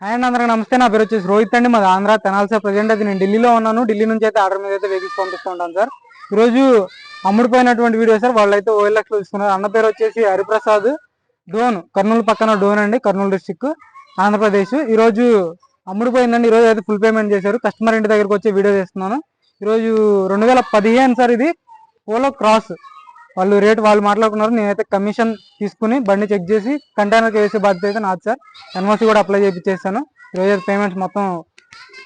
Hi అండి, అందరికీ నమస్తే. నా పేరు వచ్చేసి రోహిత్ అండి. మాది ఆంధ్ర తెనాలి సార్. ప్రజెంట్ అయితే నేను ఢిల్లీలో ఉన్నాను. ఢిల్లీ నుంచి అయితే ఆర్డర్ మీద అయితే వెహికల్స్ పంపిస్తూ ఉంటాను సార్. ఈరోజు అమ్ముడిపోయినటువంటి వీడియో సార్. వాళ్ళు అయితే OLX లో తీసుకున్నారు. అన్న పేరు వచ్చేసి హరిప్రసాద్, డోన్, కర్నూలు పక్కన డోన్ అండి, కర్నూలు డిస్టిక్, ఆంధ్రప్రదేశ్. ఈరోజు అమ్ముడిపోయిందండి. ఈరోజు అయితే ఫుల్ పేమెంట్ చేశారు. కస్టమర్ ఇంటి దగ్గరకు వచ్చి వీడియో చేస్తున్నాను. ఈరోజు 2015 సార్. ఇది పోలో క్రాస్. వాళ్ళు రేట్ వాళ్ళు మాట్లాడుకున్నారు. నేనైతే కమిషన్ తీసుకుని బండి చెక్ చేసి కంటైనర్కి వేసే బాధ్యత అయితే నాది సార్. NOC కూడా అప్లై చేయించేస్తాను. ఈరోజు అయితే పేమెంట్స్ మొత్తం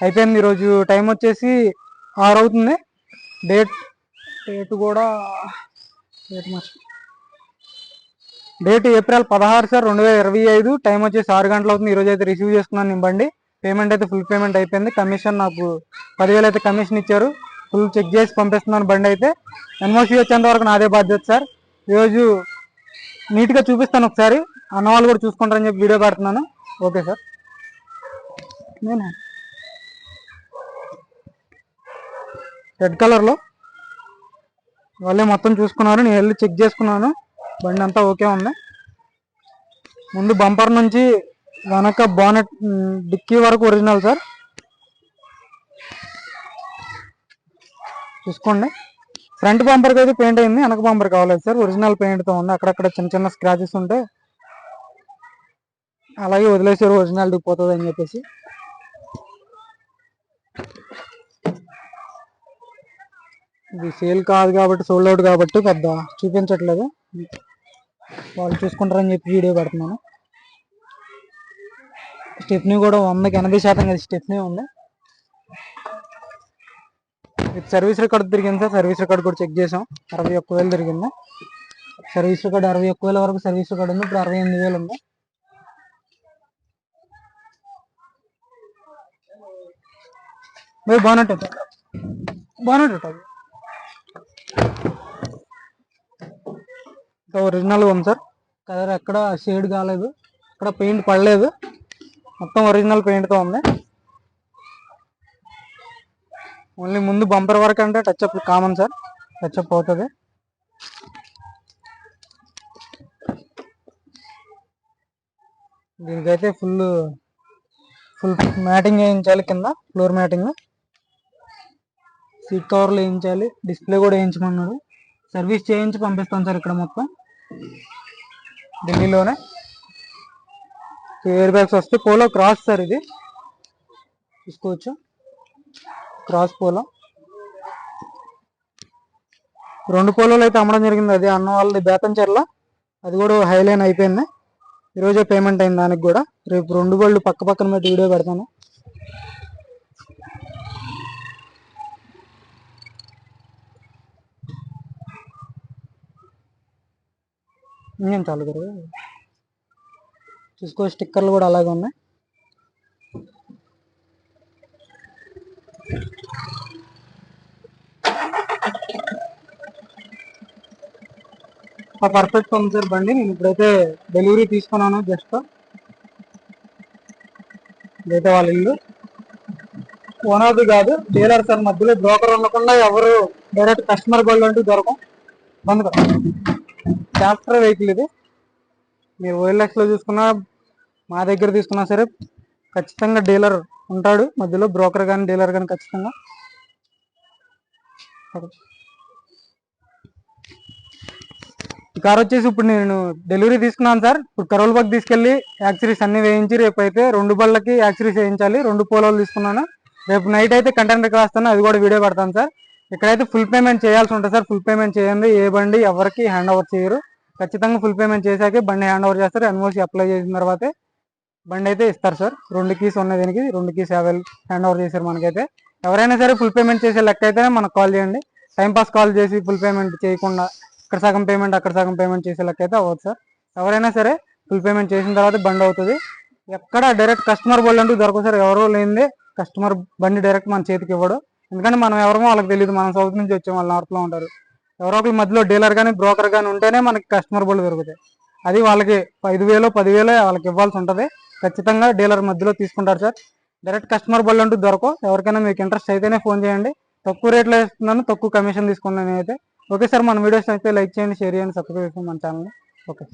అయిపోయింది. ఈరోజు టైం వచ్చేసి 6 అవుతుంది. డేట్ కూడా డేట్ ఏప్రిల్ 16 సార్ 2025. టైం వచ్చేసి 6 గంటలు అవుతుంది. ఈరోజు అయితే రిసీవ్ చేసుకున్నాను నేను బండి. పేమెంట్ అయితే ఫుల్ పేమెంట్ అయిపోయింది. కమిషన్ నాకు 10,000 అయితే కమిషన్ ఇచ్చారు. ఫుల్ చెక్ చేసి పంపిస్తున్నాను బండి అయితే. NOC వచ్చేంత వరకు నాదే బాధ్యత సార్. ఈరోజు నీట్గా చూపిస్తాను ఒకసారి. అన్న వాళ్ళు కూడా చూసుకుంటారని చెప్పి వీడియో పెడుతున్నాను. Okay sir. నేను రెడ్ కలర్లో వాళ్ళే మొత్తం చూసుకున్నారు. నేను వెళ్ళి చెక్ చేసుకున్నాను. బండి అంతా ఓకే ఉంది. ముందు బంపర్ నుంచి వెనక బానెట్ డిక్కీ వరకు ఒరిజినల్ సార్. చూసుకోండి. ఫ్రంట్ బంపర్కి అయితే పెయింట్ అయింది, వెనక బంపర్ కావాలి సార్. ఒరిజినల్ పెయింట్తో ఉంది. అక్కడక్కడ చిన్న చిన్న స్క్రాచెస్ ఉంటే అలాగే వదిలేసారు, ఒరిజినాలిటీ పోతుంది అని చెప్పేసి. ఇది సేల్ కాదు కాబట్టి, సోల్డ్ అవుట్ కాబట్టి పెద్ద చూపించట్లేదు. వాళ్ళు చూసుకుంటారని చెప్పి వీడియో పెడుతున్నాను. స్టెప్నీ కూడా 100కి 80% అది స్టెప్నీ ఉంది. సర్వీస్ రికార్డు తిరిగింది సార్. సర్వీస్ రికార్డు కూడా చెక్ చేసాం. 61,000 తిరిగింది. సర్వీస్ రికార్డు 61,000 వరకు సర్వీస్ రికార్డు ఉంది. ఇప్పుడు 68,000 ఉంది. బానెట్ ఉంటుంది. ఒరిజినల్గా ఉంది సార్. కలర్ ఎక్కడ షేడ్ కాలేదు, ఇక్కడ పెయింట్ పడలేదు. మొత్తం ఒరిజినల్ పెయింట్తో ఉంది. ఓన్లీ ముందు బంపర్ వరకు అంటే టచ్అప్ కామన్ సార్. టచ్అప్ అవుతుంది. దీనికైతే ఫుల్ మ్యాటింగ్ వేయించాలి. కింద ఫ్లోర్ మ్యాటింగ్, సీట్ కవర్లు వేయించాలి, డిస్ప్లే కూడా వేయించమన్నారు. సర్వీస్ చేయించి పంపిస్తాం సార్. ఇక్కడ మొత్తం ఢిల్లీలోనే. ఎయిర్ బ్యాగ్స్ వస్తే పోలో క్రాస్ సార్. ఇది తీసుకోవచ్చు. క్రాస్ పోలో 2 పోలోలు అయితే అమ్మడం జరిగింది. అది అన్న వాళ్ళది బేతంచెర్ల. అది కూడా హైలైన్ అయిపోయింది. ఈరోజే పేమెంట్ అయింది దానికి కూడా. రేపు 2 బళ్ళు పక్క పక్కన పెట్టి వీడియో పెడతాను. ఇంకేం చాలు కదా చూసుకో. స్టిక్కర్లు కూడా అలాగే ఉన్నాయి. పర్ఫెక్ట్ ఉంది సార్ బండి. నేను ఇప్పుడైతే డెలివరీ తీసుకున్నాను. జస్ట్ ఇదైతే వాళ్ళ ఇల్లు. ఓనర్ది కాదు, డీలర్ సార్. మధ్యలో బ్రోకర్ ఉండకుండా ఎవరు డైరెక్ట్ కస్టమర్ గోల్డ్ అంటూ దొరకం. బంద్ ట్రాక్టర్ వెహికల్ ఇది. మీరు OLX లో చూసుకున్నా, మా దగ్గర తీసుకున్నా సరే ఖచ్చితంగా డీలర్ ఉంటాడు మధ్యలో. బ్రోకర్ కానీ డీలర్ కానీ ఖచ్చితంగా. ఈ కార్ వచ్చేసి ఇప్పుడు నేను డెలివరీ తీసుకున్నాను సార్. ఇప్పుడు కరోల్బాగ్ తీసుకెళ్ళి యాక్సరీస్ అన్ని వేయించి రేపు అయితే 2 బళ్ళకి యాక్సరీస్ వేయించాలి. 2 పోలోలు తీసుకున్నాను. రేపు నైట్ అయితే కంటైనర్కి రాస్తాను. అది కూడా వీడియో పెడతాను సార్. ఇక్కడైతే ఫుల్ పేమెంట్ చేయాల్సి ఉంటుంది సార్. ఫుల్ పేమెంట్ చేయండి. ఏ బండి ఎవరికి హ్యాండ్ ఓవర్ చేయరు. ఖచ్చితంగా ఫుల్ పేమెంట్ చేశాకే బండి హ్యాండ్ ఓవర్ చేస్తారు. NOC అప్లై చేసిన తర్వాతే బండి అయితే ఇస్తారు సార్. 2 కీస్ ఉన్నాయి దీనికి. 2 కీస్ హ్యాండ్ ఓవర్ చేశారు మనకైతే. ఎవరైనా సరే ఫుల్ పేమెంట్ చేసే లెక్క అయితేనే మనకు కాల్ చేయండి. టైంపాస్ కాల్ చేసి ఫుల్ పేమెంట్ చేయకుండా ఇక్కడ సగం పేమెంట్ అక్కడ సగం పేమెంట్ చేసే లెక్క అయితే అవ్వదు సార్. ఎవరైనా సరే ఫుల్ పేమెంట్ చేసిన తర్వాత బండి అవుతుంది. ఎక్కడ డైరెక్ట్ కస్టమర్ బోల్డ్ అంటూ దొరకదు సార్. ఎవరో లేనిదే కస్టమర్ బండి డైరెక్ట్ మన చేతికి ఇవ్వడు. ఎందుకంటే మనం ఎవరమో వాళ్ళకి తెలియదు. మనం సౌత్ నుంచి వచ్చాం, వాళ్ళు నార్త్లో ఉంటారు. ఎవరో ఒకరి మధ్యలో డీలర్ కానీ బ్రోకర్ కానీ ఉంటేనే మనకి కస్టమర్ బోల్డ్ దొరుకుతాయి. అది వాళ్ళకి 5,000 10,000 వాళ్ళకి ఇవ్వాల్సి ఉంటుంది. ఖచ్చితంగా డీలర్ మధ్యలో తీసుకుంటారు సార్. డైరెక్ట్ కస్టమర్ బోల్డ్ అంటూ దొరకవు. ఎవరికైనా మీకు ఇంట్రెస్ట్ అయితేనే ఫోన్ చేయండి. తక్కువ రేట్లో ఇస్తున్నాను, తక్కువ కమిషన్ తీసుకున్నాను నేనైతే. Okay sir. మన వీడియోస్ అయితే లైక్ చేయండి, షేర్ చేయండి, సబ్స్క్రైబ్ చేయండి మన ఛానల్ని. ఓకే.